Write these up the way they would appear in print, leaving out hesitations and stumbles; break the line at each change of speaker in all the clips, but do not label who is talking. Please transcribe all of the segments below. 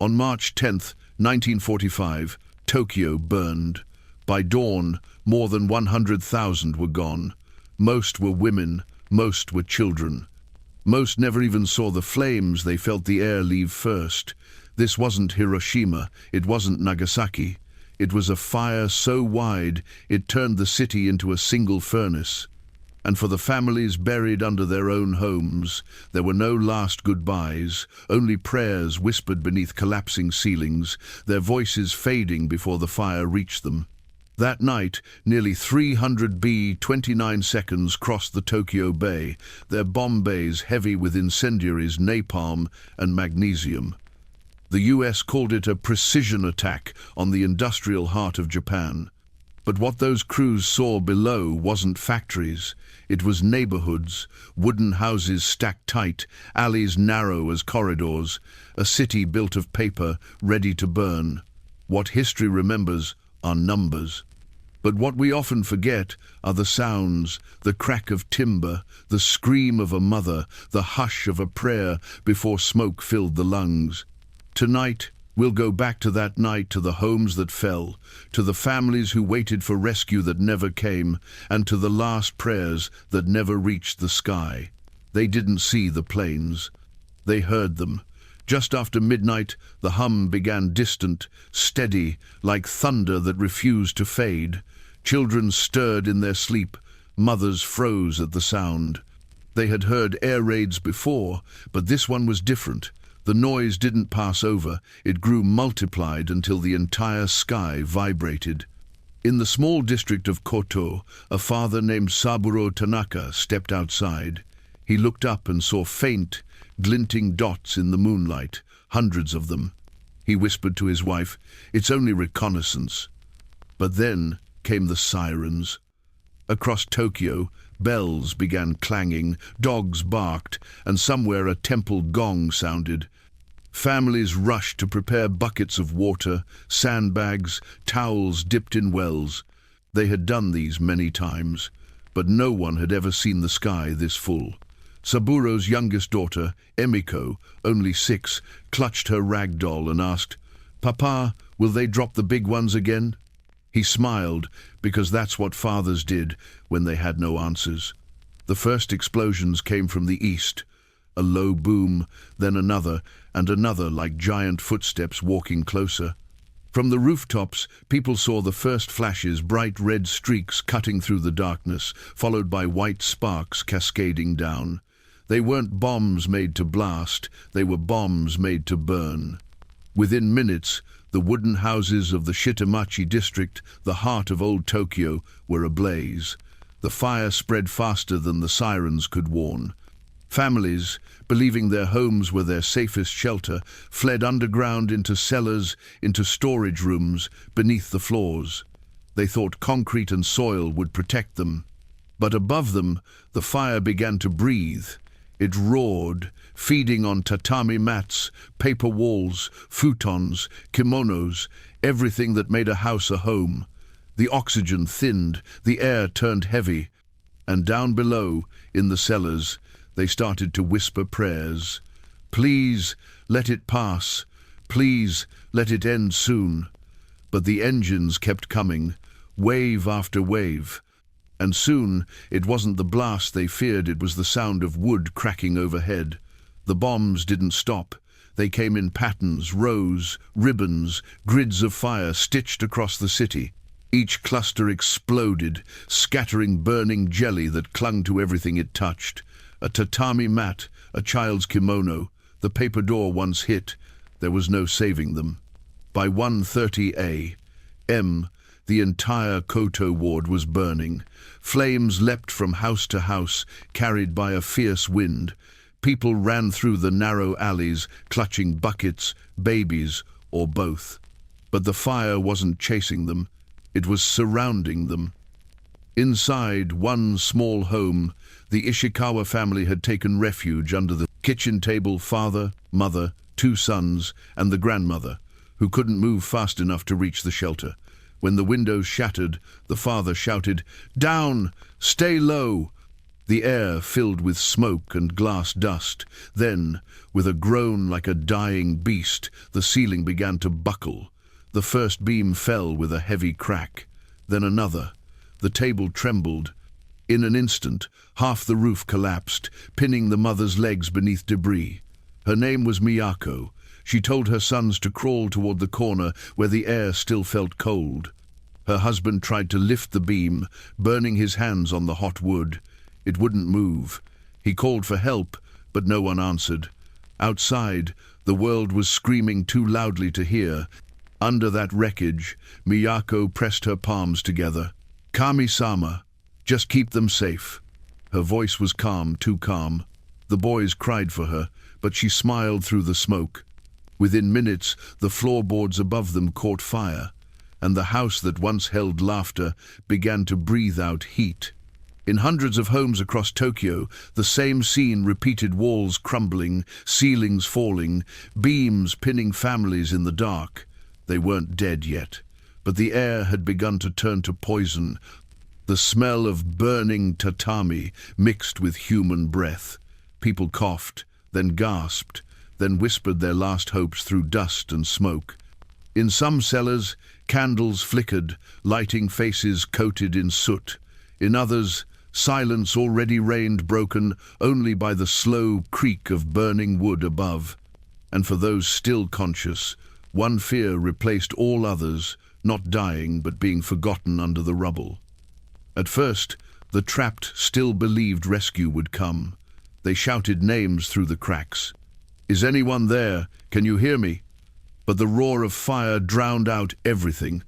On March 10, 1945, Tokyo burned. By dawn, more than 100,000 were gone. Most were women, most were children. Most never even saw the flames, they felt the air leave first. This wasn't Hiroshima, it wasn't Nagasaki. It was a fire so wide it turned the city into a single furnace. And for the families buried under their own homes, there were no last goodbyes, only prayers whispered beneath collapsing ceilings, their voices fading before the fire reached them. That night, nearly 300 B-29 seconds crossed the Tokyo Bay, their bomb bays heavy with incendiaries, napalm and magnesium. The US called it a precision attack on the industrial heart of Japan. But what those crews saw below wasn't factories. It was neighborhoods, wooden houses stacked tight, alleys narrow as corridors, a city built of paper, ready to burn. What history remembers are numbers. But what we often forget are the sounds, the crack of timber, the scream of a mother, the hush of a prayer before smoke filled the lungs. Tonight, we'll go back to that night, to the homes that fell, to the families who waited for rescue that never came, and to the last prayers that never reached the sky. They didn't see the planes. They heard them. Just after midnight, the hum began, distant, steady, like thunder that refused to fade. Children stirred in their sleep. Mothers froze at the sound. They had heard air raids before, but this one was different. The noise didn't pass over, it grew multiplied until the entire sky vibrated. In the small district of Koto, a father named Saburo Tanaka stepped outside. He looked up and saw faint, glinting dots in the moonlight, hundreds of them. He whispered to his wife, "It's only reconnaissance." But then came the sirens. Across Tokyo, bells began clanging, dogs barked, and somewhere a temple gong sounded. Families rushed to prepare buckets of water, sandbags, towels dipped in wells. They had done these many times, but no one had ever seen the sky this full. Saburo's youngest daughter, Emiko, only 6, clutched her rag doll and asked, "Papa, will they drop the big ones again?" He smiled, because that's what fathers did when they had no answers. The first explosions came from the east. A low boom, then another, and another like giant footsteps walking closer. From the rooftops, people saw the first flashes, bright red streaks cutting through the darkness, followed by white sparks cascading down. They weren't bombs made to blast, they were bombs made to burn. Within minutes, the wooden houses of the Shitamachi district, the heart of old Tokyo, were ablaze. The fire spread faster than the sirens could warn. Families, believing their homes were their safest shelter, fled underground into cellars, into storage rooms, beneath the floors. They thought concrete and soil would protect them. But above them, the fire began to breathe. It roared, feeding on tatami mats, paper walls, futons, kimonos, everything that made a house a home. The oxygen thinned, the air turned heavy, and down below, in the cellars, they started to whisper prayers. "Please, let it pass. Please, let it end soon." But the engines kept coming, wave after wave. And soon, it wasn't the blast they feared, it was the sound of wood cracking overhead. The bombs didn't stop. They came in patterns, rows, ribbons, grids of fire stitched across the city. Each cluster exploded, scattering burning jelly that clung to everything it touched. A tatami mat, a child's kimono, the paper door once hit, there was no saving them. By 1:30 a.m., the entire Koto ward was burning. Flames leapt from house to house, carried by a fierce wind. People ran through the narrow alleys, clutching buckets, babies, or both. But the fire wasn't chasing them, it was surrounding them. Inside one small home, the Ishikawa family had taken refuge under the kitchen table. Father, mother, 2 sons, and the grandmother, who couldn't move fast enough to reach the shelter. When the windows shattered, the father shouted, "Down! Stay low!" The air filled with smoke and glass dust. Then, with a groan like a dying beast, the ceiling began to buckle. The first beam fell with a heavy crack. Then another. The table trembled. In an instant, half the roof collapsed, pinning the mother's legs beneath debris. Her name was Miyako. She told her sons to crawl toward the corner where the air still felt cold. Her husband tried to lift the beam, burning his hands on the hot wood. It wouldn't move. He called for help, but no one answered. Outside, the world was screaming too loudly to hear. Under that wreckage, Miyako pressed her palms together. "Kami-sama, just keep them safe." Her voice was calm, too calm. The boys cried for her, but she smiled through the smoke. Within minutes, the floorboards above them caught fire, and the house that once held laughter began to breathe out heat. In hundreds of homes across Tokyo, the same scene repeated: walls crumbling, ceilings falling, beams pinning families in the dark. They weren't dead yet, but the air had begun to turn to poison. The smell of burning tatami mixed with human breath. People coughed, then gasped, then whispered their last hopes through dust and smoke. In some cellars, candles flickered, lighting faces coated in soot. In others, silence already reigned, broken only by the slow creak of burning wood above. And for those still conscious, one fear replaced all others, not dying but being forgotten under the rubble. At first, the trapped still believed rescue would come. They shouted names through the cracks. "Is anyone there? Can you hear me?" But the roar of fire drowned out everything.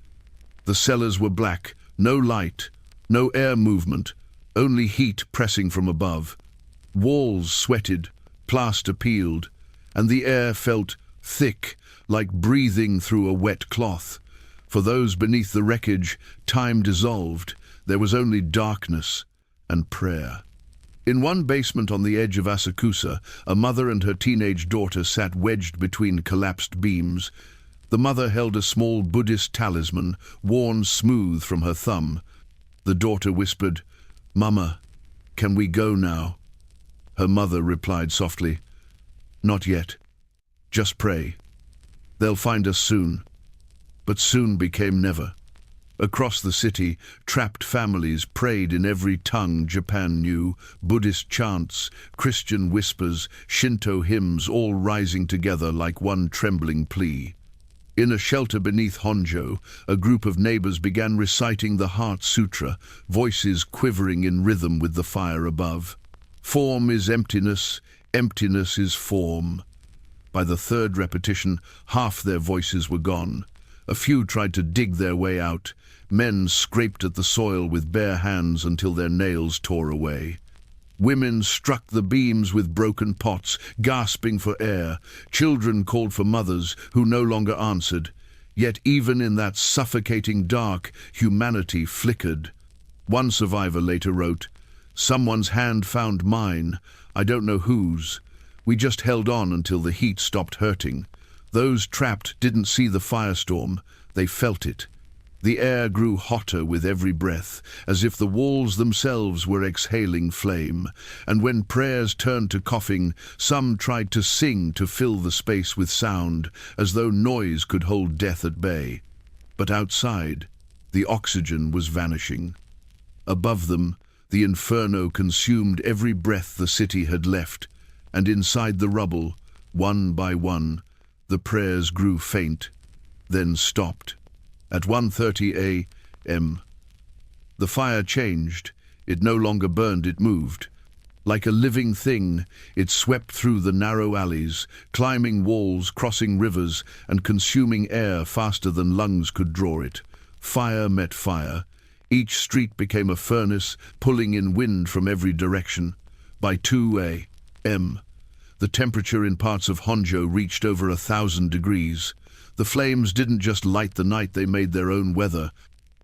The cellars were black, no light, no air movement, only heat pressing from above. Walls sweated, plaster peeled, and the air felt thick, like breathing through a wet cloth. For those beneath the wreckage, time dissolved. There was only darkness and prayer. In one basement on the edge of Asakusa, a mother and her teenage daughter sat wedged between collapsed beams. The mother held a small Buddhist talisman, worn smooth from her thumb. The daughter whispered, "Mama, can we go now?" Her mother replied softly, "Not yet. Just pray. They'll find us soon." But soon became never. Across the city, trapped families prayed in every tongue Japan knew, Buddhist chants, Christian whispers, Shinto hymns, all rising together like one trembling plea. In a shelter beneath Honjo, a group of neighbors began reciting the Heart Sutra, voices quivering in rhythm with the fire above. Form is emptiness, emptiness is form. By the third repetition, half their voices were gone. A few tried to dig their way out. Men scraped at the soil with bare hands until their nails tore away. Women struck the beams with broken pots, gasping for air. Children called for mothers who no longer answered. Yet even in that suffocating dark, humanity flickered. One survivor later wrote, "Someone's hand found mine. I don't know whose. We just held on until the heat stopped hurting." Those trapped didn't see the firestorm. They felt it. The air grew hotter with every breath, as if the walls themselves were exhaling flame. And when prayers turned to coughing, some tried to sing to fill the space with sound, as though noise could hold death at bay. But outside, the oxygen was vanishing. Above them, the inferno consumed every breath the city had left, and inside the rubble, one by one, the prayers grew faint, then stopped. At 1:30 a.m., the fire changed. It no longer burned, it moved. Like a living thing, it swept through the narrow alleys, climbing walls, crossing rivers, and consuming air faster than lungs could draw it. Fire met fire. Each street became a furnace, pulling in wind from every direction. By 2 a.m., the temperature in parts of Honjo reached over 1,000 degrees. The flames didn't just light the night, they made their own weather.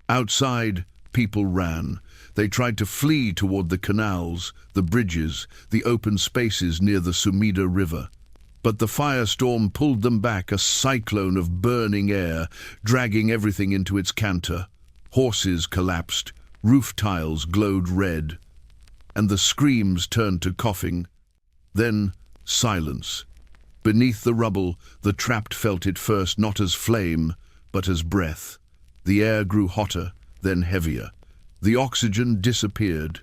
Outside, people ran. They tried to flee toward the canals, the bridges, the open spaces near the Sumida River. But the firestorm pulled them back, a cyclone of burning air, dragging everything into its canter. Horses collapsed, roof tiles glowed red. and the screams turned to coughing. Then silence. Beneath the rubble, the trapped felt it first not as flame, but as breath. The air grew hotter, then heavier. The oxygen disappeared.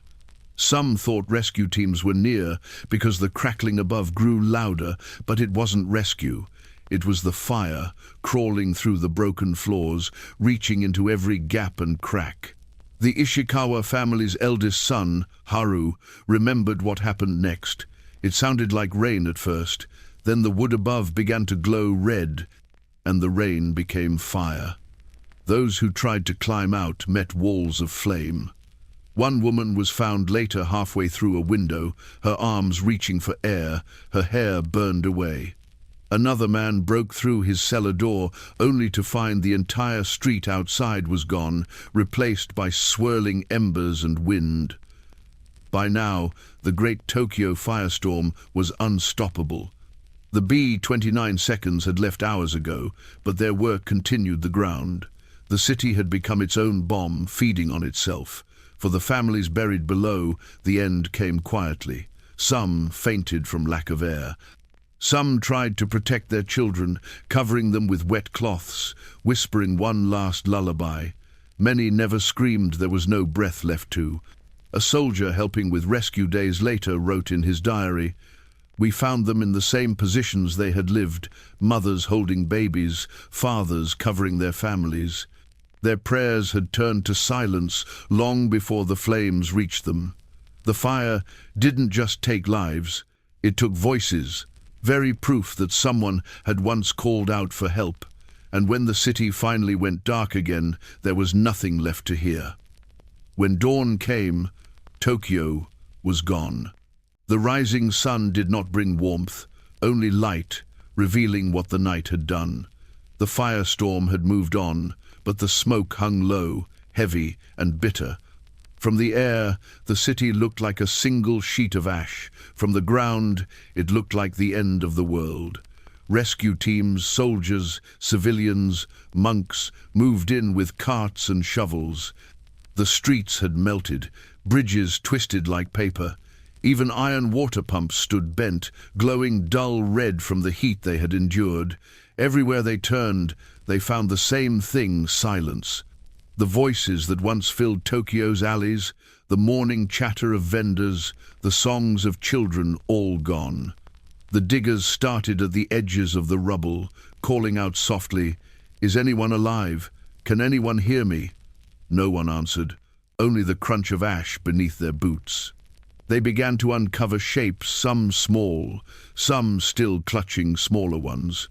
Some thought rescue teams were near because the crackling above grew louder, but it wasn't rescue. It was the fire, crawling through the broken floors, reaching into every gap and crack. The Ishikawa family's eldest son, Haru, remembered what happened next. It sounded like rain at first, then the wood above began to glow red, and the rain became fire. Those who tried to climb out met walls of flame. One woman was found later halfway through a window, her arms reaching for air, her hair burned away. Another man broke through his cellar door only to find the entire street outside was gone, replaced by swirling embers and wind. By now, the great Tokyo firestorm was unstoppable. The B-29 seconds had left hours ago, but their work continued the ground. The city had become its own bomb, feeding on itself. For the families buried below, the end came quietly. Some fainted from lack of air. Some tried to protect their children, covering them with wet cloths, whispering one last lullaby. Many never screamed there was no breath left to. A soldier helping with rescue days later wrote in his diary, "We found them in the same positions they had lived, mothers holding babies, fathers covering their families. Their prayers had turned to silence long before the flames reached them. The fire didn't just take lives, it took voices, very proof that someone had once called out for help, and when the city finally went dark again, there was nothing left to hear." When dawn came, Tokyo was gone. The rising sun did not bring warmth, only light, revealing what the night had done. The firestorm had moved on, but the smoke hung low, heavy and bitter. From the air, the city looked like a single sheet of ash. From the ground, it looked like the end of the world. Rescue teams, soldiers, civilians, monks moved in with carts and shovels. The streets had melted, bridges twisted like paper. Even iron water pumps stood bent, glowing dull red from the heat they had endured. Everywhere they turned, they found the same thing, silence. The voices that once filled Tokyo's alleys, the morning chatter of vendors, the songs of children, all gone. The diggers started at the edges of the rubble, calling out softly, "Is anyone alive? Can anyone hear me?" No one answered, only the crunch of ash beneath their boots. They began to uncover shapes, some small, some still clutching smaller ones.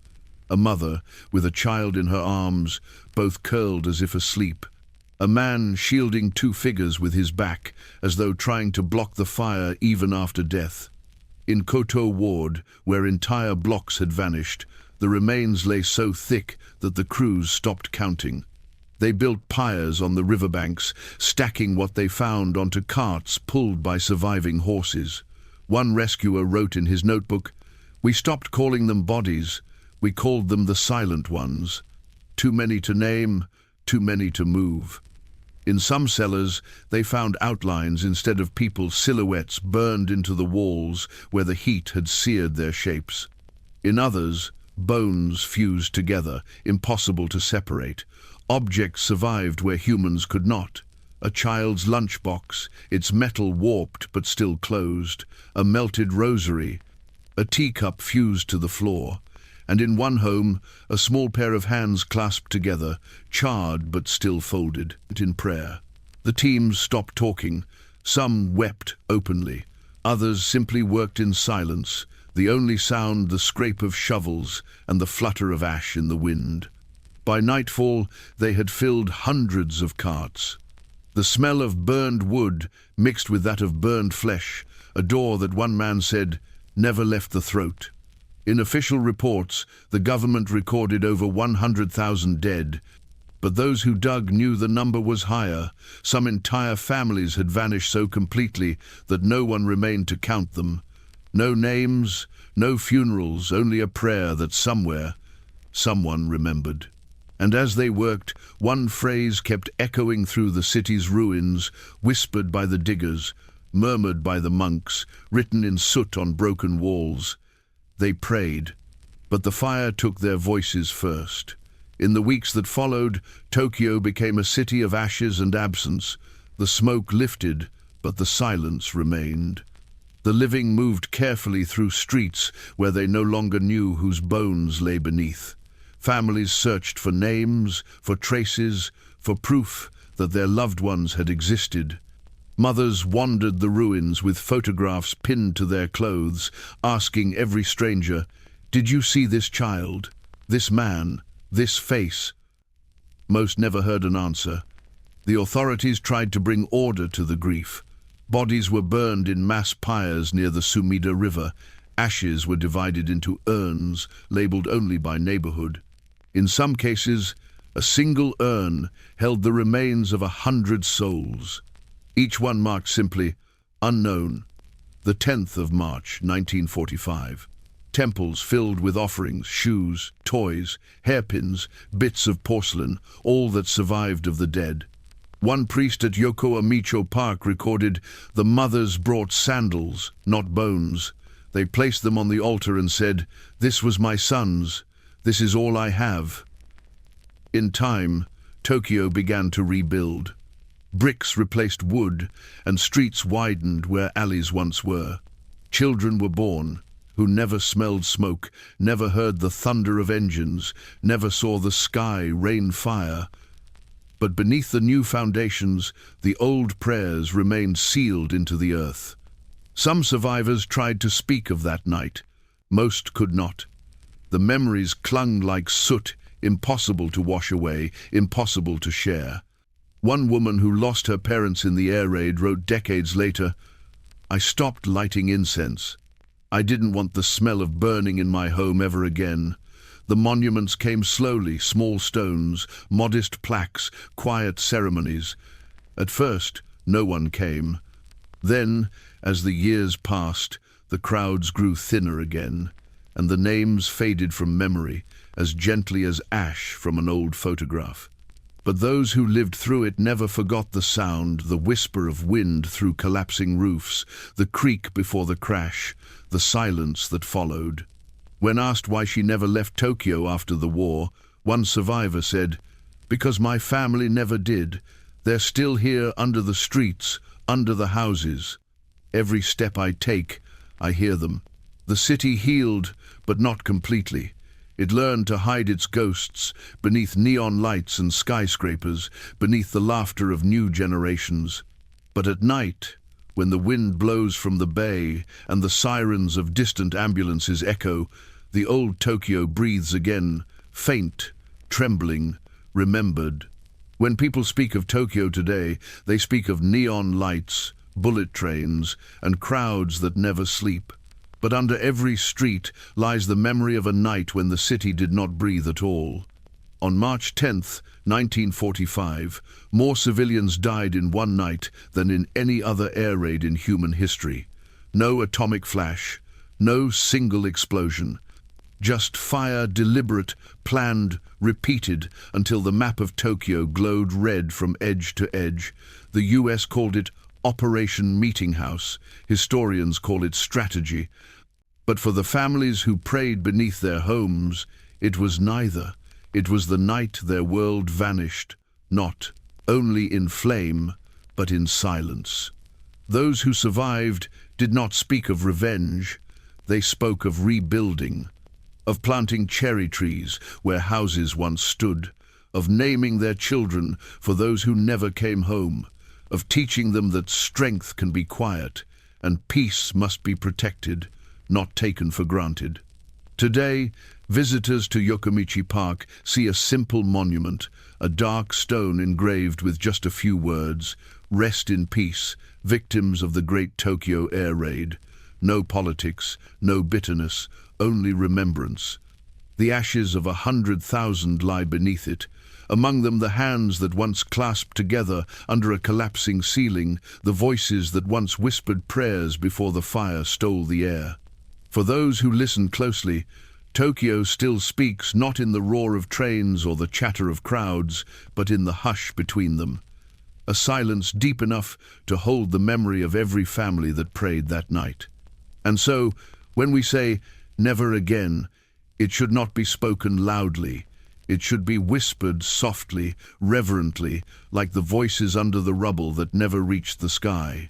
A mother, with a child in her arms, both curled as if asleep. A man shielding two figures with his back, as though trying to block the fire even after death. In Koto Ward, where entire blocks had vanished, the remains lay so thick that the crews stopped counting. They built pyres on the riverbanks, stacking what they found onto carts pulled by surviving horses. One rescuer wrote in his notebook, "We stopped calling them bodies. We called them the silent ones. Too many to name, too many to move." In some cellars, they found outlines instead of people, silhouettes burned into the walls where the heat had seared their shapes. In others, bones fused together, impossible to separate. Objects survived where humans could not. A child's lunchbox, its metal warped but still closed, a melted rosary, a teacup fused to the floor, and in one home, a small pair of hands clasped together, charred but still folded, in prayer. The teams stopped talking. Some wept openly. Others simply worked in silence, the only sound the scrape of shovels and the flutter of ash in the wind. By nightfall, they had filled hundreds of carts. The smell of burned wood mixed with that of burned flesh, a door that one man said never left the throat. In official reports, the government recorded over 100,000 dead, but those who dug knew the number was higher. Some entire families had vanished so completely that no one remained to count them. No names, no funerals, only a prayer that somewhere, someone remembered. And as they worked, one phrase kept echoing through the city's ruins, whispered by the diggers, murmured by the monks, written in soot on broken walls. They prayed, but the fire took their voices first. In the weeks that followed, Tokyo became a city of ashes and absence. The smoke lifted, but the silence remained. The living moved carefully through streets where they no longer knew whose bones lay beneath. Families searched for names, for traces, for proof that their loved ones had existed. Mothers wandered the ruins with photographs pinned to their clothes, asking every stranger, "Did you see this child, this man, this face?" Most never heard an answer. The authorities tried to bring order to the grief. Bodies were burned in mass pyres near the Sumida River. Ashes were divided into urns, labeled only by neighborhood. In some cases, a single urn held the remains of 100 souls. Each one marked simply, "Unknown." The 10th of March, 1945. Temples filled with offerings, shoes, toys, hairpins, bits of porcelain, all that survived of the dead. One priest at Yokoamicho Park recorded, "The mothers brought sandals, not bones. They placed them on the altar and said, 'This was my son's. This is all I have.'" In time, Tokyo began to rebuild. Bricks replaced wood, and streets widened where alleys once were. Children were born, who never smelled smoke, never heard the thunder of engines, never saw the sky rain fire. But beneath the new foundations, the old prayers remained sealed into the earth. Some survivors tried to speak of that night. Most could not. The memories clung like soot, impossible to wash away, impossible to share. One woman who lost her parents in the air raid wrote decades later, "I stopped lighting incense. I didn't want the smell of burning in my home ever again. The monuments came slowly, small stones, modest plaques, quiet ceremonies. At first, no one came. Then, as the years passed, the crowds grew thinner again, and the names faded from memory, as gently as ash from an old photograph. But those who lived through it never forgot the sound, the whisper of wind through collapsing roofs, the creak before the crash, the silence that followed. When asked why she never left Tokyo after the war, one survivor said, "Because my family never did. They're still here under the streets, under the houses. Every step I take, I hear them." The city healed, but not completely. It learned to hide its ghosts beneath neon lights and skyscrapers, beneath the laughter of new generations. But at night, when the wind blows from the bay and the sirens of distant ambulances echo, the old Tokyo breathes again, faint, trembling, remembered. When people speak of Tokyo today, they speak of neon lights, bullet trains, and crowds that never sleep. But under every street lies the memory of a night when the city did not breathe at all. On March 10th, 1945, more civilians died in one night than in any other air raid in human history. No atomic flash, no single explosion. Just fire, deliberate, planned, repeated, until the map of Tokyo glowed red from edge to edge. The US called it Operation Meeting House. Historians call it strategy. But for the families who prayed beneath their homes, it was neither. It was the night their world vanished, not only in flame, but in silence. Those who survived did not speak of revenge. They spoke of rebuilding, of planting cherry trees where houses once stood, of naming their children for those who never came home, of teaching them that strength can be quiet and peace must be protected, not taken for granted. Today, visitors to Yokomichi Park see a simple monument, a dark stone engraved with just a few words, "Rest in peace, victims of the Great Tokyo Air Raid." No politics, no bitterness, only remembrance. The ashes of 100,000 lie beneath it, among them the hands that once clasped together under a collapsing ceiling, the voices that once whispered prayers before the fire stole the air. For those who listen closely, Tokyo still speaks not in the roar of trains or the chatter of crowds, but in the hush between them. a silence deep enough to hold the memory of every family that prayed that night. And so, when we say, "never again," it should not be spoken loudly. It should be whispered softly, reverently, like the voices under the rubble that never reached the sky.